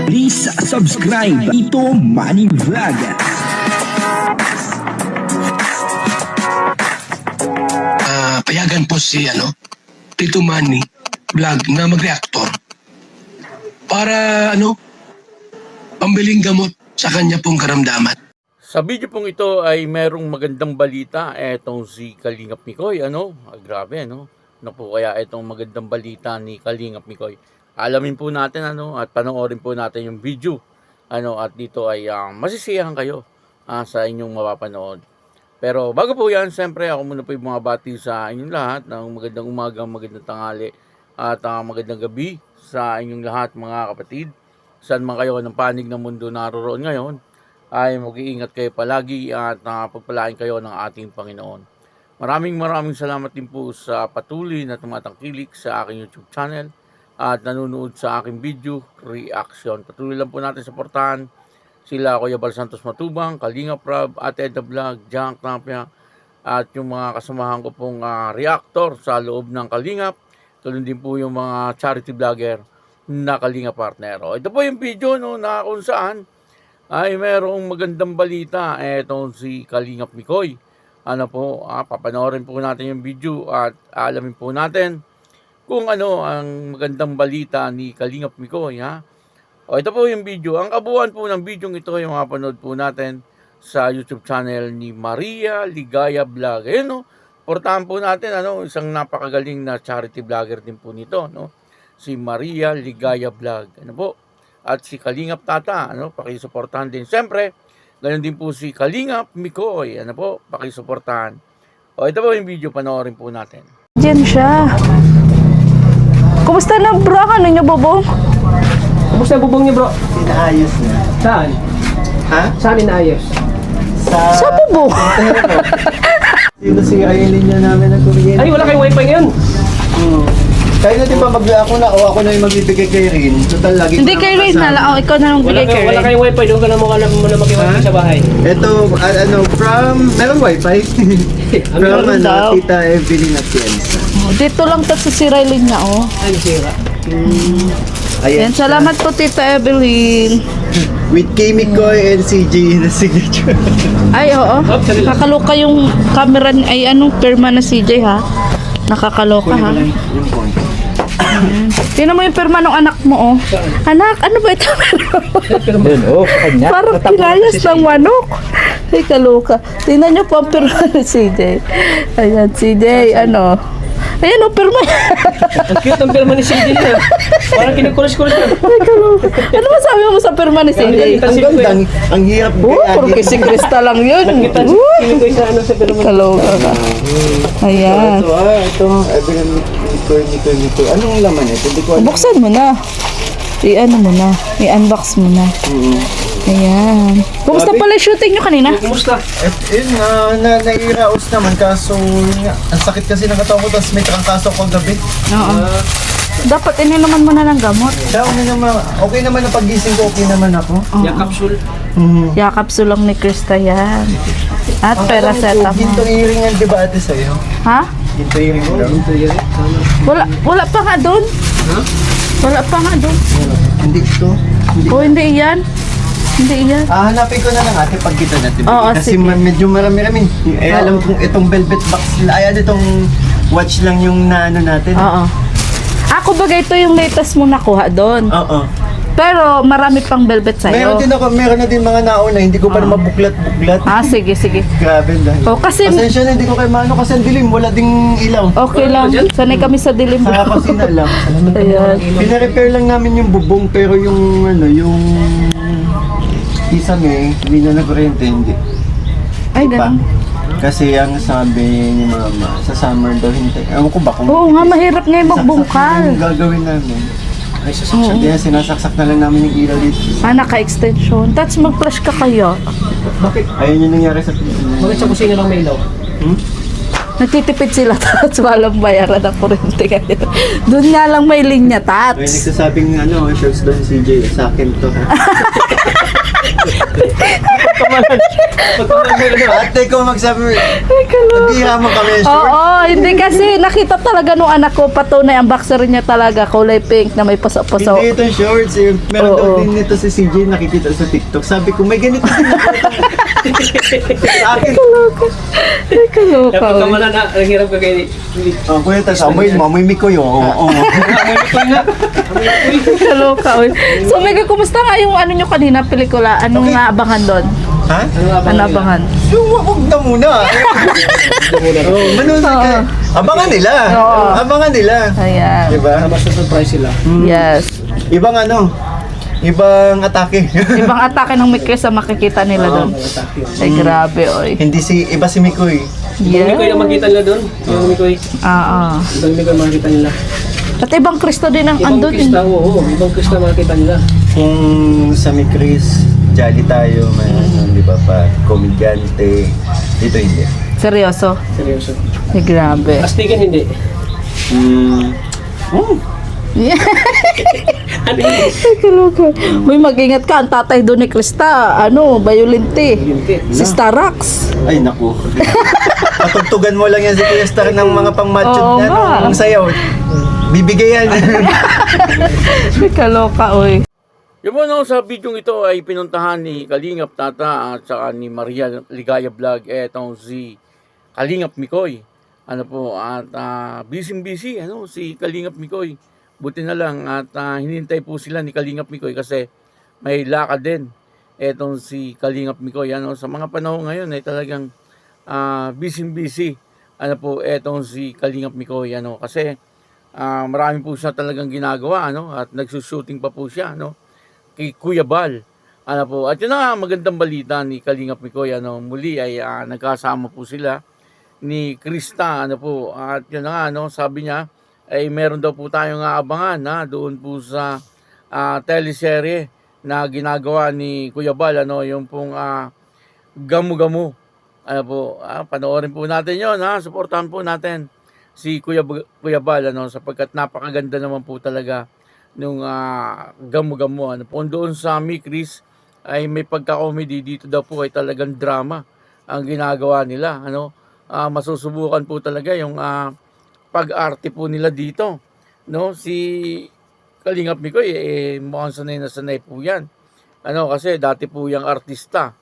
Please subscribe Tito Manny Vlog. Payagan po si Tito Manny Vlog na mag-reactor para pambiling gamot sa kanya pong karamdaman. Sa video pong ito ay merong magandang balita. Etong si Kalingap Mikoy, grabe, ano po kaya itong magandang balita ni Kalingap Mikoy? Alamin po natin, at panoorin po natin yung video, at dito ay masisiyahan kayo sa inyong mapapanood. Pero bago po yan, siyempre ako muna po yung mga bati sa inyong lahat ng magandang umaga, magandang tanghali, at magandang gabi sa inyong lahat mga kapatid. Saan man kayo ng panig ng mundo naroon ngayon, ay mag-iingat kayo palagi at pagpalain kayo ng ating Panginoon. Maraming salamat din po sa patuloy na tumatangkilik sa aking YouTube channel at nanonood sa aking video reaction. Patuloy lang po natin suportahan sila Kuya Bal Santos Matubang, Kalingap Rab, Ate Edna Vlog, Jack Tapia, at yung mga kasamahan ko pong reactor sa loob ng Kalingap. Tulad din po yung mga charity vlogger na Kalingap partner. Ito po yung video na kung saan ay merong magandang balita. Etong si Kalingap Mikoy. Papanoorin po natin yung video at alamin po natin kung ano ang magandang balita ni Kalingap Mikoy. Ito po yung video. Ang kabuuan po ng video ito yung mapanood po natin sa YouTube channel ni Maria Ligaya Vlog. Portahan po natin, isang napakagaling na charity vlogger din po nito, si Maria Ligaya Vlog. At si Kalingap Tata, pakisuportahan din. Siyempre, ganoon din po si Kalingap Mikoy, pakisuportahan. Ito po yung video, panoorin po natin. Diyan siya. Kumusta na bro? Ano niyo, Bobong? Kumusta ang bubong niyo, bro? Inaayos na. Saan? Ha? Saan inaayos? Sa Bobong? Sino sinira yung linya namin ng kuryente? Ay, wala kayong wifi ngayon? Kaya na di ba ako na yung magbibigay kay Rin. Total lagi Hindi kay Ray na lang. Ikaw na lang bigay kay Wala Ray. kayong wifi, doon ka na muna mag-wifi sa bahay. Ito, meron wifi? From daw. Tita Evelyn Atienza. Dito lang tat sa si Raylin niya, Ay, nasira. Yan, salamat po Tita Evelyn. With Kimi Koy and CJ na signature. Ay, oo. Nakakaloka yung camera ay perma na CJ ha. Nakakaloka ha. Yung phone. Tingnan mo yung perma ng anak mo, oh. Anak, ano ba ito? Kanya. Parang pinayas ng manok. Ay, kaloka. Tingnan nyo po ang perma ni CJ. Ayan, CJ, Ayan, perma. Ang cute ng perma ni CJ na. Parang kinukulis-kulis na. Ay, kaloka. Ano masabi mo sa perma ni CJ? Ang ganda, ang hirap Puro kisi Krista lang yun. Nakita si Kinukoy sa sa perma. Kaloka ka. Ayan. Ito, Evelyn Nico. Anong laman ito? Hindi ko alam. Buksan mo na. Mo na. I-unbox mo na. Ayan. Kumusta pala yung shooting nyo kanina? Kumusta? Nairaos naman kaso ang sakit kasi ng katawan ko tapos may trangkaso ko gabi. Oo. Dapat ininuman mo na ng gamot. Okay naman ang pagising ko, okay naman ako. Yung capsule. Yakapsul lang ni Krista yan. At paracetamol. Ginto earring yan, di ba ate sa'yo? Ha? Ginto earring mo lang. Wala pa nga doon. Ha? Wala pa nga doon. Hindi ito. O hindi iyan. Hindi iyan. Hanapin ko na lang ate pag kita natin. Oo, Kasi sige. medyo marami-rami. Alam kong itong velvet box. Itong watch lang yung naano natin. Oo. Ako bagay ito yung latest mo nakuha doon. Oo. Pero marami pang velvet sa'yo. Meron na din mga nauna, hindi ko pa na mabuklat-buklat. Sige. Grabe dahil. Kasi Pasensya na, hindi ko kay Mano kasi ang dilim, wala ding ilaw. okay lang. Sanay kami sa dilim. Sa kusina lang. Ayan. Pina-repair lang namin yung bubong pero yung kisame, hindi na nag-rente, hindi. Ay, Pa. ganun. Kasi ang sabi ni Mama, sa summer daw hindi. Ewan ko ba kung Oo nga, mahirap ngayon magbungkal. yung gagawin namin. Ay, sasaksak. Kaya sinasaksak na lang namin yung ilaw dito. Naka-extension. Tapos mag-flash ka kaya. Bakit? Ayun yung nangyari sa Pilipinas. Bakit sa kusina lang may ilaw? Nagtitipid sila tapos walang bayaran ng kuryente ngayon. Doon nga lang may linya, May tats. nagsasabing shirts doon CJ, sa akin to ha. Pagkamalan. Pagkamalan. Ate ko magsabi, Ay, kaloka. naghiha mo kami yung short. Oo, hindi kasi nakita talaga nung anak ko, patunay ang boxer niya talaga, kulay pink na may paso-paso. Hindi itong shorts. Eh. Meron daw Oo. din nito si CJ nakikita sa TikTok. Sabi ko, may ganito din ako. Sa akin. Ay, kaloka. Dapat oy. kamalan na. Ang hirap ka kay... Oh, kuya, tas amoy mikoy. Oo. Ay, kaloka. Oy. So, Mega, kumusta nga yung ano nyo kanina, pelikula? Anong Okay. naabangan doon? Ha? Ano abangan? Yung wag na muna. Oh, manood ka. Abangan nila. Oo. Abangan nila. Ayan. Diba? Basta surprise sila. Yes. Ibang ano, ibang atake. Ibang atake ng Mikoy sa makikita nila doon. Ay, grabe, oy. Hindi iba si Mikoy. Yung Mikoy ang makita nila doon. Yung Mikoy. Ah, ah. Ibang Mikoy makita nila. At ibang Kristo din ang Ibang andun. Krista, oo. Ibang Krista makita nila. Kung sa mi Chris, jolly tayo, may ano, di ba pa, komedyante. Dito hindi. Seryoso. Seryoso. Ay, grabe. Astigan hindi. Ano yun? Ay, kaloka. Uy, mag-ingat ka. Ang tatay doon ni Krista, ano, violente. Si Starax. Ay, naku. Patugtugan mo lang yan si Kuya Star ng mga pang-macho Oo na nga. ng sayaw. Bibigay yan. Ay, kaloka, uy. Yung ano, sa video ito ay pinuntahan ni Kalingap Tata at saka ni Maria Ligaya Vlog etong si Kalingap Mikoy. Ano po, at busy ano, si Kalingap Mikoy. Buti na lang at hinintay po sila ni Kalingap Mikoy kasi may lakad din etong si Kalingap Mikoy. Ano, sa mga panahon ngayon ay talagang busy. Ano po, etong si Kalingap Mikoy. Ano, kasi marami po siya talagang ginagawa, ano, at nagsushooting pa po siya, ano, kay Kuya Bal. Ano po, at yun na magandang balita ni Kalingap Mikoy, ano, muli ay nagkasama po sila ni Krista, ano po, at yun na nga, ano, sabi niya, ay meron daw po tayong aabangan, doon po sa teleserye na ginagawa ni Kuya Bal, ano, yung pong Gamu-Gamu. Ano po, panoorin po natin yon, suportahan po natin si Kuya Bal, ano, sapagkat napakaganda naman po talaga nung Gamu-Gamu. Ano po, doon sa Mikris ay may pagka-comedy, dito daw po ay talagang drama ang ginagawa nila. Ano, masusubukan po talaga yung pag-arte po nila dito. No, si Kalingap Mikoy mukhang sanay na sanay po yan. Ano, kasi dati po yung artista,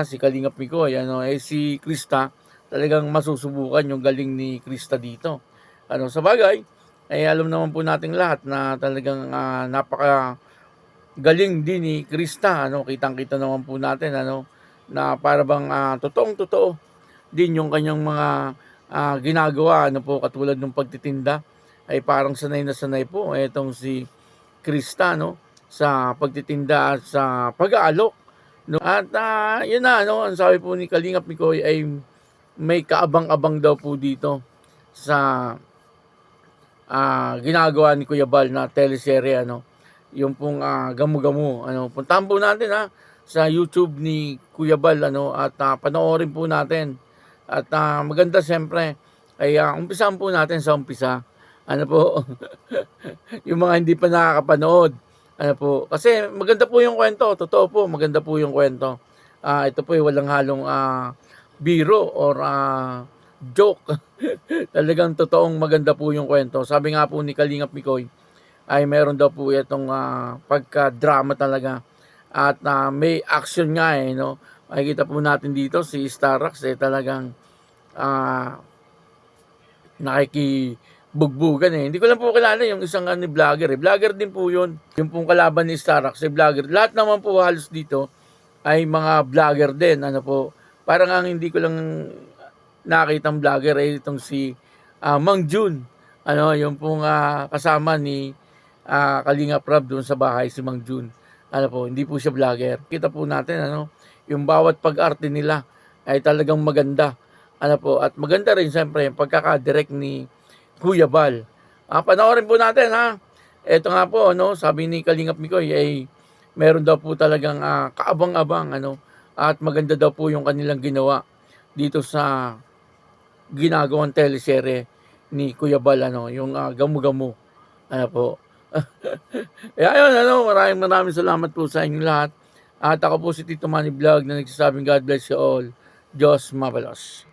si Kalingap Mikoy, ano, si Krista, talagang masusubukan yung galing ni Krista dito. Ano, sa bagay, ay alam naman po nating lahat na talagang napaka galing din ni Krista, ano, kitang-kita naman po natin, ano, na para bang totoong-totoo din yung kanyang mga ginagawa, ano po, katulad ng pagtitinda, ay parang sanay na sanay po etong si Krista, no, sa pagtitinda at sa pag-aalok, no. At yun na, no, ang sabi po ni Kalingap Mikoy ay may kaabang-abang daw po dito sa ginagawa ni Kuya Bal na teleserye, ano, yung pong Gamu-Gamu, ano, puntahan po natin sa YouTube ni Kuya Bal, ano, at panoorin po natin. At maganda siyempre ay umpisahan po natin sa umpisa, ano po, yung mga hindi pa nakakapanood, ano po, kasi maganda po yung kwento, totoo po, maganda po yung kwento. Ito po ay walang halong biro or joke. Talagang totoong maganda po yung kwento. Sabi nga po ni Kalingap Mikoy ay meron daw po itong pagka-drama talaga. At may action nga, no. Makikita po natin dito si Starax talagang nakikibugbugan Hindi ko lang po kilala yung isang vlogger. Vlogger din po yun. Yung pong kalaban ni Starax vlogger. Lahat naman po halos dito ay mga vlogger din. Ano po, parang ang hindi ko lang nakitang vlogger ay itong si Mang Jun. Ano, yung pong kasama ni Kalingap Rab doon sa bahay, si Mang Jun. Ano po, hindi po siya vlogger. Kita po natin, ano, yung bawat pag-arte nila ay talagang maganda. Ano po, at maganda rin siyempre yung pagkaka-direct ni Kuya Bal. Panoorin po natin, Ito nga po, ano, sabi ni Kalingap Mikoy ay meron daw po talagang kaabang-abang, ano, at maganda daw po yung kanilang ginawa dito sa ginagawang teleserye ni Kuya Bal, ano, yung Gamu-Gamu. Ano po. Ayun, ano, maraming salamat po sa inyong lahat. At ako po si Tito Manny Vlog na nagsasabing God bless you all. Diyos mabalos.